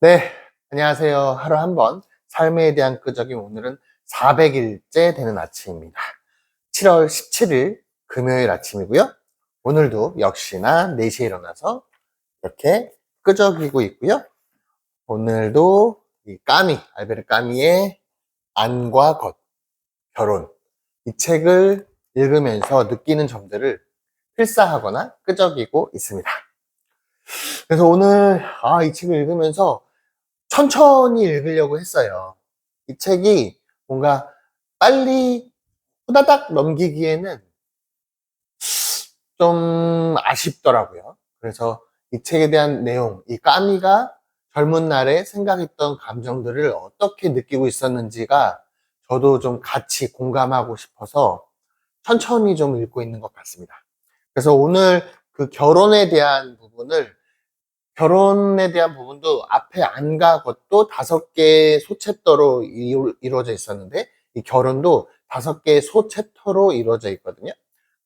네, 안녕하세요. 하루 한 번 삶에 대한 끄적임. 오늘은 400일째 되는 아침입니다. 7월 17일 금요일 아침이고요. 오늘도 역시나 4시에 일어나서 이렇게 끄적이고 있고요. 오늘도 이 까미, 알베르 까미의 안과 것, 결혼, 이 책을 읽으면서 느끼는 점들을 필사하거나 끄적이고 있습니다. 그래서 오늘 이 책을 읽으면서 천천히 읽으려고 했어요. 이 책이 뭔가 빨리 후다닥 넘기기에는 좀 아쉽더라고요. 그래서 이 책에 대한 내용, 이 까미가 젊은 날에 생각했던 감정들을 어떻게 느끼고 있었는지가 저도 좀 같이 공감하고 싶어서 천천히 좀 읽고 있는 것 같습니다. 그래서 오늘 그 결혼에 대한 부분도 앞에 안과 겉도 5개의 소챕터로 이루어져 있었는데, 이 결혼도 5개의 소챕터로 이루어져 있거든요.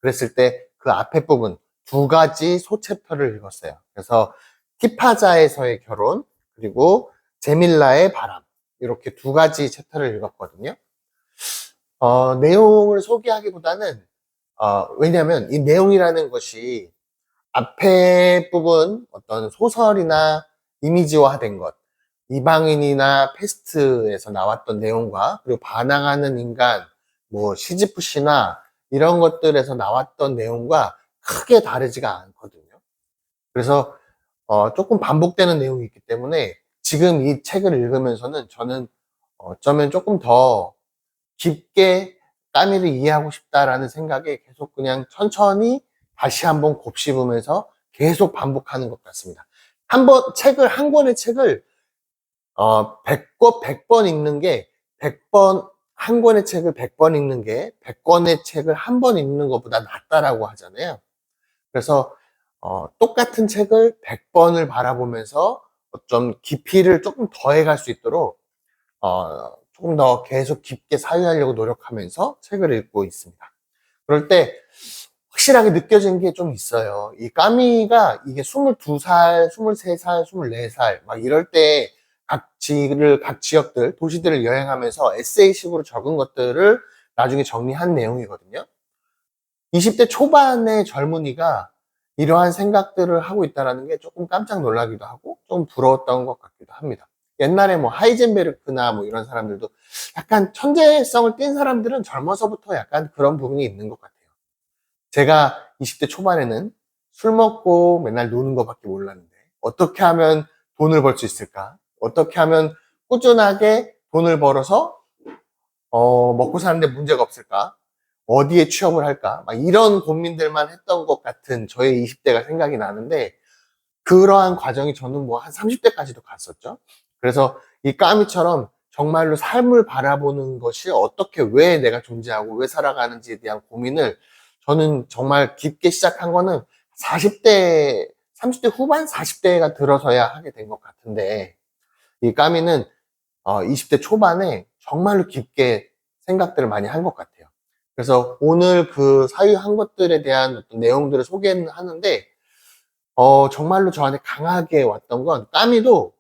그랬을 때 그 앞에 부분 2가지 소챕터를 읽었어요. 그래서 티파자에서의 결혼, 그리고 제밀라의 바람, 이렇게 2가지 챕터를 읽었거든요. 내용을 소개하기보다는, 왜냐하면 이 내용이라는 것이 앞에 부분 어떤 소설이나 이미지화된 것, 이방인이나 패스트에서 나왔던 내용과, 그리고 반항하는 인간, 뭐 시지프시나 이런 것들에서 나왔던 내용과 크게 다르지가 않거든요. 그래서 조금 반복되는 내용이 있기 때문에 지금 이 책을 읽으면서는 저는 어쩌면 조금 더 깊게 까미를 이해하고 싶다라는 생각에 계속 그냥 천천히 다시 한번 곱씹으면서 계속 반복하는 것 같습니다. 한 권의 책을 100번 읽는 게 100번, 한 권의 책을 100번 읽는 게 100권의 책을 한 번 읽는 것보다 낫다라고 하잖아요. 그래서 똑같은 책을 100번을 바라보면서 좀 깊이를 조금 더해갈 수 있도록 조금 더 계속 깊게 사유하려고 노력하면서 책을 읽고 있습니다. 그럴 때 확실하게 느껴진 게 좀 있어요. 이 까미가 이게 22살, 23살, 24살 막 이럴 때 각 지역들, 도시들을 여행하면서 에세이식으로 적은 것들을 나중에 정리한 내용이거든요. 20대 초반의 젊은이가 이러한 생각들을 하고 있다는 게 조금 깜짝 놀라기도 하고 좀 부러웠던 것 같기도 합니다. 옛날에 뭐 하이젠베르크나 뭐 이런 사람들도 약간 천재성을 띈 사람들은 젊어서부터 약간 그런 부분이 있는 것 같아요. 제가 20대 초반에는 술 먹고 맨날 노는 것밖에 몰랐는데 어떻게 하면 돈을 벌 수 있을까? 어떻게 하면 꾸준하게 돈을 벌어서 먹고 사는데 문제가 없을까? 어디에 취업을 할까? 막 이런 고민들만 했던 것 같은 저의 20대가 생각이 나는데, 그러한 과정이 저는 뭐 한 30대까지도 갔었죠. 그래서 이 까미처럼 정말로 삶을 바라보는 것이 어떻게, 왜 내가 존재하고 왜 살아가는지에 대한 고민을 저는 정말 깊게 시작한 거는 40대, 30대 후반, 40대가 들어서야 하게 된 것 같은데, 이 까미는 20대 초반에 정말로 깊게 생각들을 많이 한 것 같아요. 그래서 오늘 그 사유한 것들에 대한 어떤 내용들을 소개는 하는데, 정말로 저한테 강하게 왔던 건, 까미도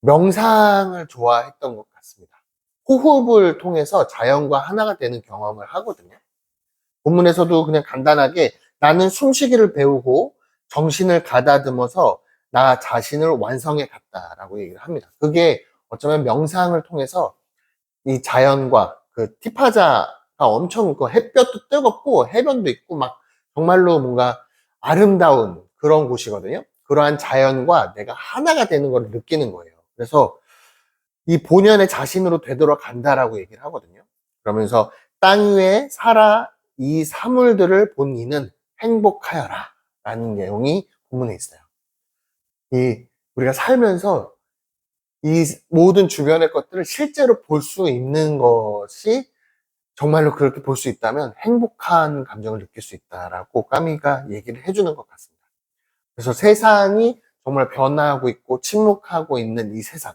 명상을 좋아했던 것 같습니다. 호흡을 통해서 자연과 하나가 되는 경험을 하거든요. 본문에서도 그냥 간단하게 나는 숨쉬기를 배우고 정신을 가다듬어서 나 자신을 완성해 갔다라고 얘기를 합니다. 그게 어쩌면 명상을 통해서 이 자연과 그 티파자가 엄청 그 햇볕도 뜨겁고 해변도 있고 막 정말로 뭔가 아름다운 그런 곳이거든요. 그러한 자연과 내가 하나가 되는 걸 느끼는 거예요. 그래서 이 본연의 자신으로 되돌아간다라고 얘기를 하거든요. 그러면서 땅 위에 살아 이 사물들을 본 이는 행복하여라 라는 내용이 본문에 있어요. 우리가 살면서 이 모든 주변의 것들을 실제로 볼 수 있는 것이, 정말로 그렇게 볼 수 있다면 행복한 감정을 느낄 수 있다라고 까미가 얘기를 해주는 것 같습니다. 그래서 세상이 정말 변화하고 있고 침묵하고 있는 이 세상,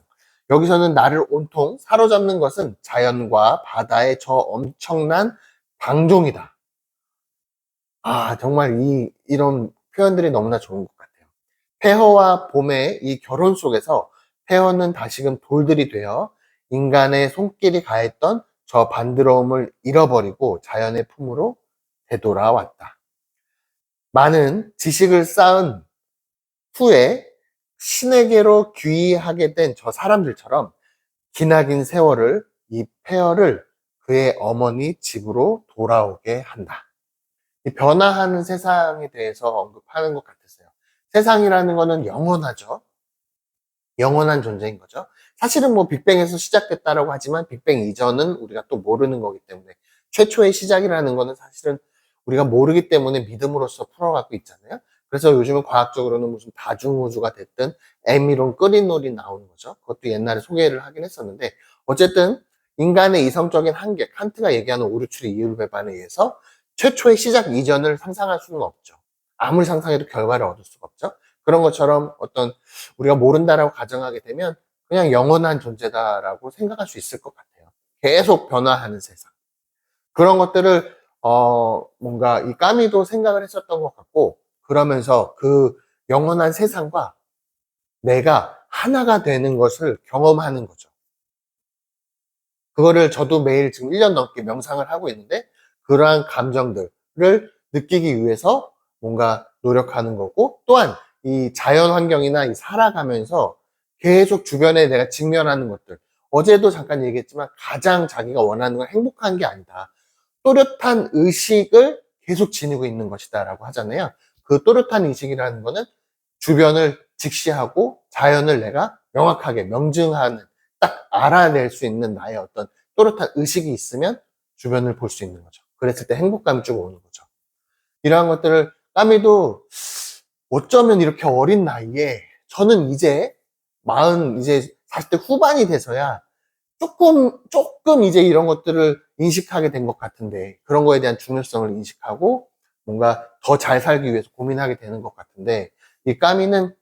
여기서는 나를 온통 사로잡는 것은 자연과 바다의 저 엄청난 방종이다. 정말 이런 표현들이 너무나 좋은 것 같아요. 폐허와 봄의 이 결혼 속에서 페어는 다시금 돌들이 되어 인간의 손길이 가했던 저 반드러움을 잃어버리고 자연의 품으로 되돌아왔다. 많은 지식을 쌓은 후에 신에게로 귀의하게 된 저 사람들처럼 기나긴 세월을 이 페어를 그의 어머니 집으로 돌아오게 한다. 이 변화하는 세상에 대해서 언급하는 것 같으세요. 세상이라는 거는 영원하죠. 영원한 존재인 거죠. 사실은 뭐 빅뱅에서 시작됐다라고 하지만 빅뱅 이전은 우리가 또 모르는 거기 때문에 최초의 시작이라는 거는 사실은 우리가 모르기 때문에 믿음으로써 풀어가고 있잖아요. 그래서 요즘은 과학적으로는 무슨 다중우주가 됐든 M이론 끄린놀이 나오는 거죠. 그것도 옛날에 소개를 하긴 했었는데 어쨌든 인간의 이성적인 한계, 칸트가 얘기하는 오류추리 이율배반에 의해서 최초의 시작 이전을 상상할 수는 없죠. 아무리 상상해도 결과를 얻을 수가 없죠. 그런 것처럼 어떤 우리가 모른다라고 가정하게 되면 그냥 영원한 존재다라고 생각할 수 있을 것 같아요. 계속 변화하는 세상. 그런 것들을 뭔가 이 까미도 생각을 했었던 것 같고 그러면서 그 영원한 세상과 내가 하나가 되는 것을 경험하는 거죠. 그거를 저도 매일 지금 1년 넘게 명상을 하고 있는데 그러한 감정들을 느끼기 위해서 뭔가 노력하는 거고 또한 이 자연 환경이나 이 살아가면서 계속 주변에 내가 직면하는 것들 어제도 잠깐 얘기했지만 가장 자기가 원하는 건 행복한 게 아니다. 또렷한 의식을 계속 지니고 있는 것이다 라고 하잖아요. 그 또렷한 의식이라는 거는 주변을 직시하고 자연을 내가 명확하게 명증하는 딱 알아낼 수 있는 나의 어떤 또렷한 의식이 있으면 주변을 볼 수 있는 거죠. 그랬을 때 행복감이 쭉 오는 거죠. 이러한 것들을 까미도 어쩌면 이렇게 어린 나이에 저는 이제 이제 40대 후반이 돼서야 조금 이제 이런 것들을 인식하게 된 것 같은데 그런 거에 대한 중요성을 인식하고 뭔가 더 잘 살기 위해서 고민하게 되는 것 같은데 이 까미는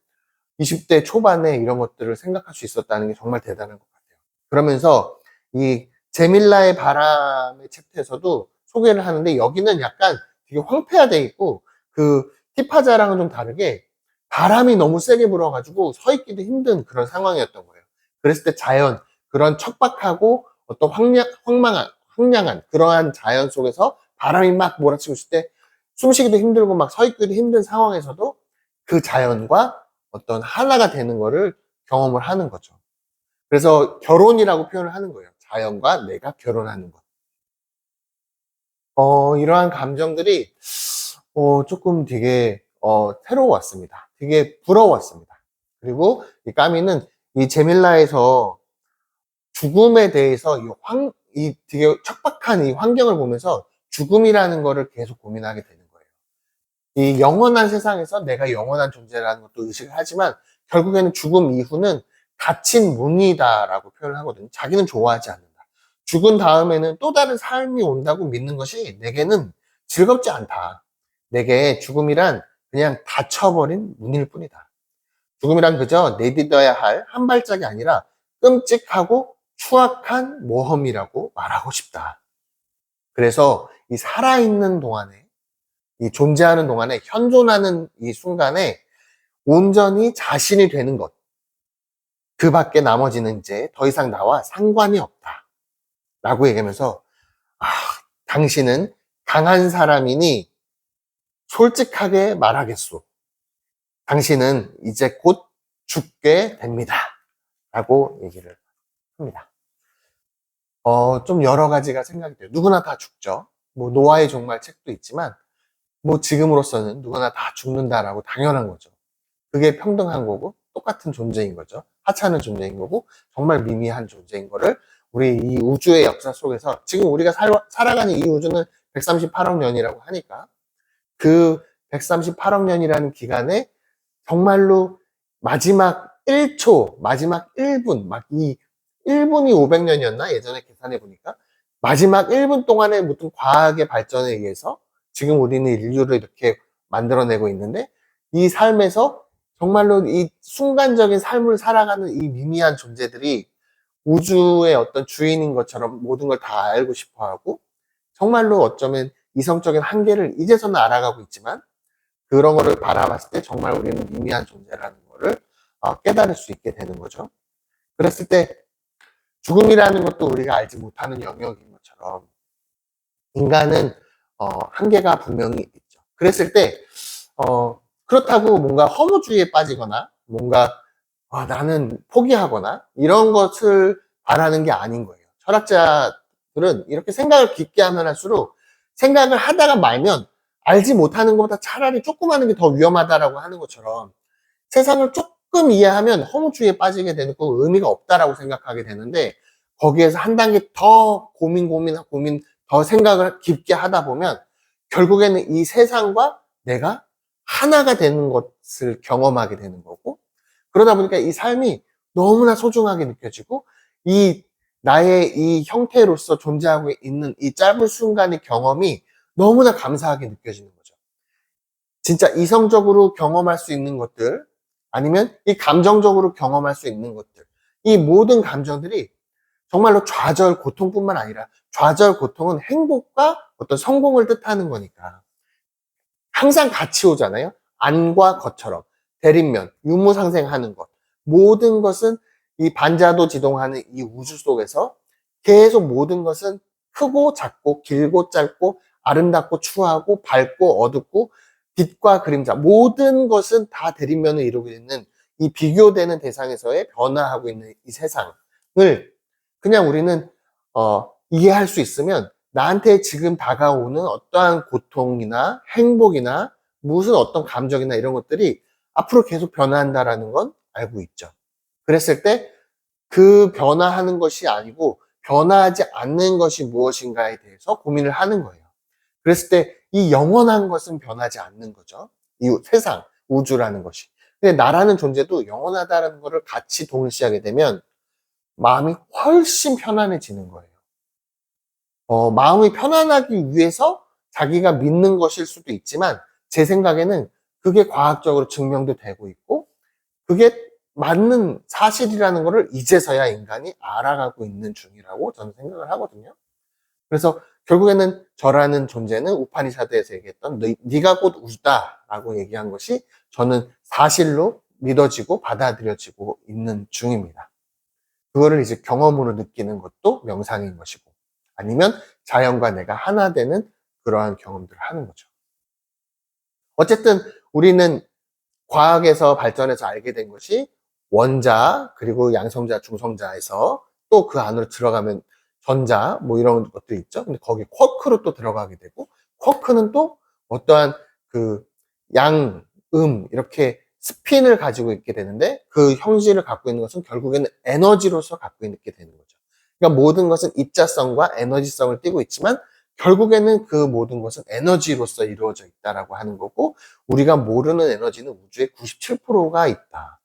20대 초반에 이런 것들을 생각할 수 있었다는 게 정말 대단한 것 같아요. 그러면서 이 제밀라의 바람의 챕터에서도 소개를 하는데 여기는 약간 되게 황폐화되어 있고 그 티파자랑은 좀 다르게 바람이 너무 세게 불어가지고 서 있기도 힘든 그런 상황이었던 거예요. 그랬을 때 자연, 그런 척박하고 어떤 황량한 그러한 자연 속에서 바람이 막 몰아치고 있을 때 숨쉬기도 힘들고 막 서 있기도 힘든 상황에서도 그 자연과 어떤 하나가 되는 거를 경험을 하는 거죠. 그래서 결혼이라고 표현을 하는 거예요. 자연과 내가 결혼하는 것. 이러한 감정들이 조금 되게 새로웠습니다. 되게 부러웠습니다. 그리고 이 까미는 이 제밀라에서 죽음에 대해서 이 되게 척박한 이 환경을 보면서 죽음이라는 거를 계속 고민하게 되는 거예요. 이 영원한 세상에서 내가 영원한 존재라는 것도 의식을 하지만 결국에는 죽음 이후는 닫힌 문이다라고 표현을 하거든요. 자기는 좋아하지 않는다. 죽은 다음에는 또 다른 삶이 온다고 믿는 것이 내게는 즐겁지 않다. 내게 죽음이란 그냥 닫혀버린 문일 뿐이다. 죽음이란 그저 내딛어야 할 한 발짝이 아니라 끔찍하고 추악한 모험이라고 말하고 싶다. 그래서 이 살아있는 동안에 이 존재하는 동안에 현존하는 이 순간에 온전히 자신이 되는 것. 그 밖에 나머지는 이제 더 이상 나와 상관이 없다. 라고 얘기하면서, 아, 당신은 강한 사람이니 솔직하게 말하겠소. 당신은 이제 곧 죽게 됩니다. 라고 얘기를 합니다. 좀 여러 가지가 생각이 돼요. 누구나 다 죽죠. 뭐, 노아의 종말 책도 있지만, 뭐, 지금으로서는 누구나 다 죽는다라고 당연한 거죠. 그게 평등한 거고 똑같은 존재인 거죠. 하찮은 존재인 거고 정말 미미한 존재인 거를 우리 이 우주의 역사 속에서 지금 우리가 살아가는 이 우주는 138억 년이라고 하니까 그 138억 년이라는 기간에 정말로 마지막 1초, 마지막 1분, 막 이 1분이 500년이었나? 예전에 계산해 보니까 마지막 1분 동안의 무슨 과학의 발전에 의해서 지금 우리는 인류를 이렇게 만들어내고 있는데 이 삶에서 정말로 이 순간적인 삶을 살아가는 이 미미한 존재들이 우주의 어떤 주인인 것처럼 모든 걸 다 알고 싶어 하고 정말로 어쩌면 이성적인 한계를 이제서는 알아가고 있지만 그런 거를 바라봤을 때 정말 우리는 미미한 존재라는 거를 깨달을 수 있게 되는 거죠. 그랬을 때 죽음이라는 것도 우리가 알지 못하는 영역인 것처럼 인간은 한계가 분명히 있죠. 그랬을 때 그렇다고 뭔가 허무주의에 빠지거나 뭔가 나는 포기하거나 이런 것을 바라는 게 아닌 거예요. 철학자들은 이렇게 생각을 깊게 하면 할수록 생각을 하다가 말면 알지 못하는 것보다 차라리 조금 하는 게 더 위험하다라고 하는 것처럼 세상을 조금 이해하면 허무주의에 빠지게 되는 거 의미가 없다라고 생각하게 되는데 거기에서 한 단계 더 고민 더 생각을 깊게 하다 보면 결국에는 이 세상과 내가 하나가 되는 것을 경험하게 되는 거고 그러다 보니까 이 삶이 너무나 소중하게 느껴지고 이 나의 이 형태로서 존재하고 있는 이 짧은 순간의 경험이 너무나 감사하게 느껴지는 거죠. 진짜 이성적으로 경험할 수 있는 것들 아니면 이 감정적으로 경험할 수 있는 것들 이 모든 감정들이 정말로 좌절 고통뿐만 아니라 좌절 고통은 행복과 어떤 성공을 뜻하는 거니까 항상 같이 오잖아요. 안과 겉처럼 대립면, 유무상생하는 것 모든 것은 이 반자도 지동하는 이 우주 속에서 계속 모든 것은 크고 작고 길고 짧고 아름답고 추하고 밝고 어둡고 빛과 그림자 모든 것은 다 대립면을 이루고 있는 이 비교되는 대상에서의 변화하고 있는 이 세상을 그냥 우리는 이해할 수 있으면 나한테 지금 다가오는 어떠한 고통이나 행복이나 무슨 어떤 감정이나 이런 것들이 앞으로 계속 변화한다라는 건 알고 있죠. 그랬을 때 그 변화하는 것이 아니고 변화하지 않는 것이 무엇인가에 대해서 고민을 하는 거예요. 그랬을 때 이 영원한 것은 변하지 않는 거죠. 이 세상, 우주라는 것이. 근데 나라는 존재도 영원하다는 것을 같이 동일시하게 되면 마음이 훨씬 편안해지는 거예요. 마음이 편안하기 위해서 자기가 믿는 것일 수도 있지만 제 생각에는 그게 과학적으로 증명도 되고 있고 그게 맞는 사실이라는 것을 이제서야 인간이 알아가고 있는 중이라고 저는 생각을 하거든요. 그래서 결국에는 저라는 존재는 우파니샤드에서 얘기했던 네가 곧 우주다라고 얘기한 것이 저는 사실로 믿어지고 받아들여지고 있는 중입니다. 그거를 이제 경험으로 느끼는 것도 명상인 것이고 아니면 자연과 내가 하나 되는 그러한 경험들을 하는 거죠. 어쨌든 우리는 과학에서 발전해서 알게 된 것이 원자 그리고 양성자 중성자에서 또 그 안으로 들어가면 전자 뭐 이런 것도 있죠. 근데 거기 쿼크로 또 들어가게 되고 쿼크는 또 어떠한 그 양, 이렇게 스핀을 가지고 있게 되는데 그 형질을 갖고 있는 것은 결국에는 에너지로서 갖고 있게 되는 거죠. 그러니까 모든 것은 입자성과 에너지성을 띠고 있지만 결국에는 그 모든 것은 에너지로서 이루어져 있다라고 하는 거고 우리가 모르는 에너지는 우주의 97%가 있다.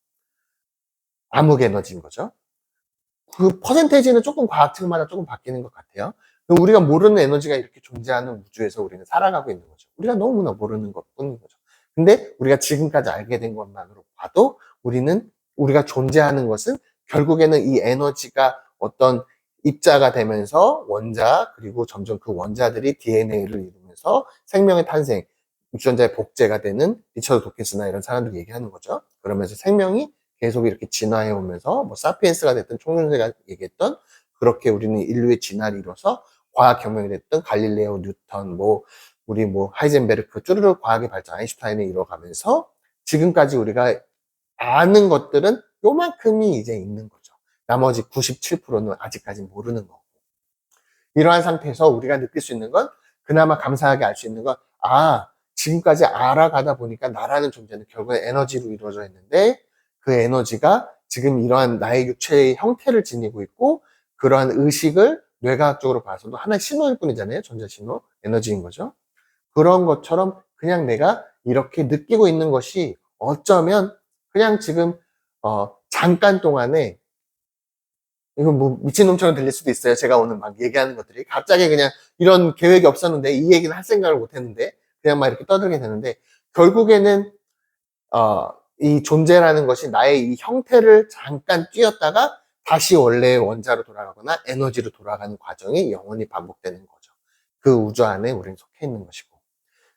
암흑 에너지인 거죠. 그 퍼센테이지는 조금 과학책마다 조금 바뀌는 것 같아요. 우리가 모르는 에너지가 이렇게 존재하는 우주에서 우리는 살아가고 있는 거죠. 우리가 너무나 모르는 것뿐인 거죠. 근데 우리가 지금까지 알게 된 것만으로 봐도 우리가 존재하는 것은 결국에는 이 에너지가 어떤 입자가 되면서 원자 그리고 점점 그 원자들이 DNA를 이루면서 생명의 탄생, 유전자의 복제가 되는 리처드 도킨스나 이런 사람들이 얘기하는 거죠. 그러면서 생명이 계속 이렇게 진화해 오면서 뭐 사피엔스가 됐든 총연세가 얘기했던 그렇게 우리는 인류의 진화를 이뤄서 과학 혁명이 됐든 갈릴레오, 뉴턴, 우리 하이젠베르크 쭈르륵 과학의 발전 아인슈타인을 이뤄가면서 지금까지 우리가 아는 것들은 요만큼이 이제 있는 거죠. 나머지 97%는 아직까지 모르는 거고. 이러한 상태에서 우리가 느낄 수 있는 건 그나마 감사하게 알 수 있는 건 지금까지 알아가다 보니까 나라는 존재는 결국에 에너지로 이루어져 있는데 그 에너지가 지금 이러한 나의 육체의 형태를 지니고 있고 그러한 의식을 뇌과학적으로 봐서도 하나의 신호일 뿐이잖아요. 전자신호, 에너지인 거죠. 그런 것처럼 그냥 내가 이렇게 느끼고 있는 것이 어쩌면 그냥 지금 잠깐 동안에 이건 미친놈처럼 들릴 수도 있어요. 제가 오늘 막 얘기하는 것들이 갑자기 그냥 이런 계획이 없었는데 이 얘기는 할 생각을 못 했는데 그냥 막 이렇게 떠들게 되는데 결국에는 이 존재라는 것이 나의 이 형태를 잠깐 뛰었다가 다시 원래의 원자로 돌아가거나 에너지로 돌아가는 과정이 영원히 반복되는 거죠. 그 우주 안에 우리는 속해 있는 것이고.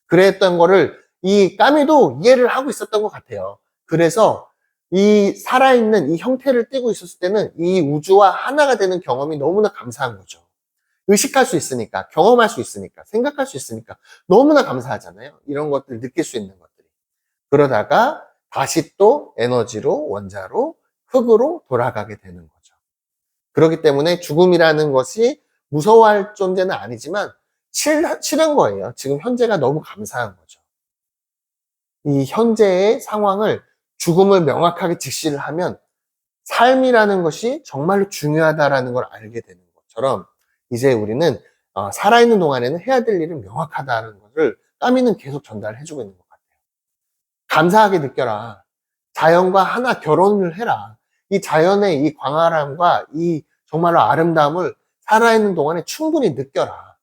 그랬던 거를 이 까미도 이해를 하고 있었던 것 같아요. 그래서 이 살아있는 이 형태를 띠고 있었을 때는 이 우주와 하나가 되는 경험이 너무나 감사한 거죠. 의식할 수 있으니까, 경험할 수 있으니까, 생각할 수 있으니까 너무나 감사하잖아요. 이런 것들 느낄 수 있는 것들이. 그러다가 다시 또 에너지로, 원자로, 흙으로 돌아가게 되는 거죠. 그렇기 때문에 죽음이라는 것이 무서워할 존재는 아니지만 싫은 거예요. 지금 현재가 너무 감사한 거죠. 이 현재의 상황을, 죽음을 명확하게 직시를 하면 삶이라는 것이 정말로 중요하다라는 걸 알게 되는 것처럼 이제 우리는 살아있는 동안에는 해야 될 일은 명확하다는 것을 까미는 계속 전달해주고 있는 것 같아요. 감사하게 느껴라. 자연과 하나 결혼을 해라. 이 자연의 이 광활함과 이 정말로 아름다움을 살아있는 동안에 충분히 느껴라.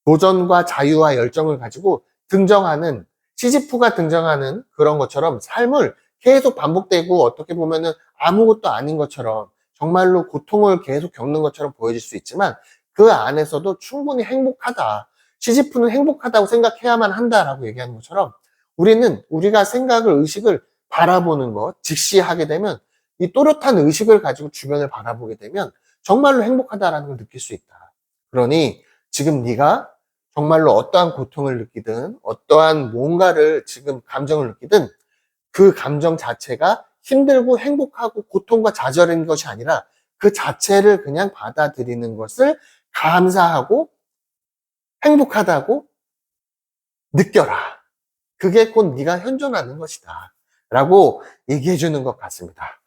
도전과 자유와 열정을 가지고 등정하는, 시지프가 등정하는 그런 것처럼 삶을 계속 반복되고 어떻게 보면은 아무것도 아닌 것처럼 정말로 고통을 계속 겪는 것처럼 보여질 수 있지만 그 안에서도 충분히 행복하다. 시지프는 행복하다고 생각해야만 한다라고 얘기하는 것처럼 우리는 우리가 생각을, 의식을 바라보는 것, 직시하게 되면 이 또렷한 의식을 가지고 주변을 바라보게 되면 정말로 행복하다라는 걸 느낄 수 있다. 그러니 지금 네가 정말로 어떠한 고통을 느끼든 어떠한 뭔가를 지금 감정을 느끼든 그 감정 자체가 힘들고 행복하고 고통과 좌절인 것이 아니라 그 자체를 그냥 받아들이는 것을 감사하고 행복하다고 느껴라. 그게 곧 네가 현존하는 것이다. 라고 얘기해 주는 것 같습니다.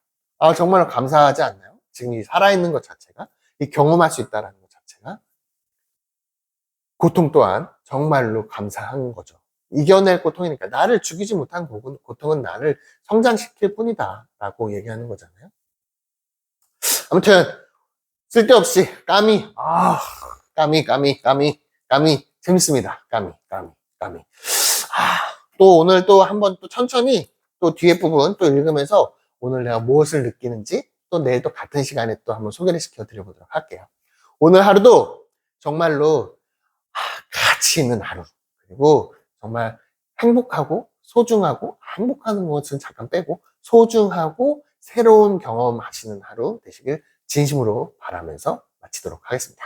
정말 감사하지 않나요? 지금 이 살아있는 것 자체가, 이 경험할 수 있다는 것 자체가. 고통 또한 정말로 감사한 거죠. 이겨낼 고통이니까 나를 죽이지 못한 고통은 나를 성장시킬 뿐이다 라고 얘기하는 거잖아요. 아무튼 쓸데없이 까미 재밌습니다. 까미. 또 오늘 또 한번 또 천천히 또 뒤에 부분 또 읽으면서 오늘 내가 무엇을 느끼는지 또 내일 또 같은 시간에 또 한번 소개를 시켜 드려보도록 할게요. 오늘 하루도 정말로 가치 있는 하루, 그리고 정말 행복하고 소중하고, 행복하는 것은 잠깐 빼고 소중하고 새로운 경험하시는 하루 되시길 진심으로 바라면서 마치도록 하겠습니다.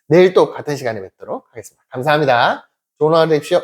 내일 또 같은 시간에 뵙도록 하겠습니다. 감사합니다. 좋은 하루 되십시오.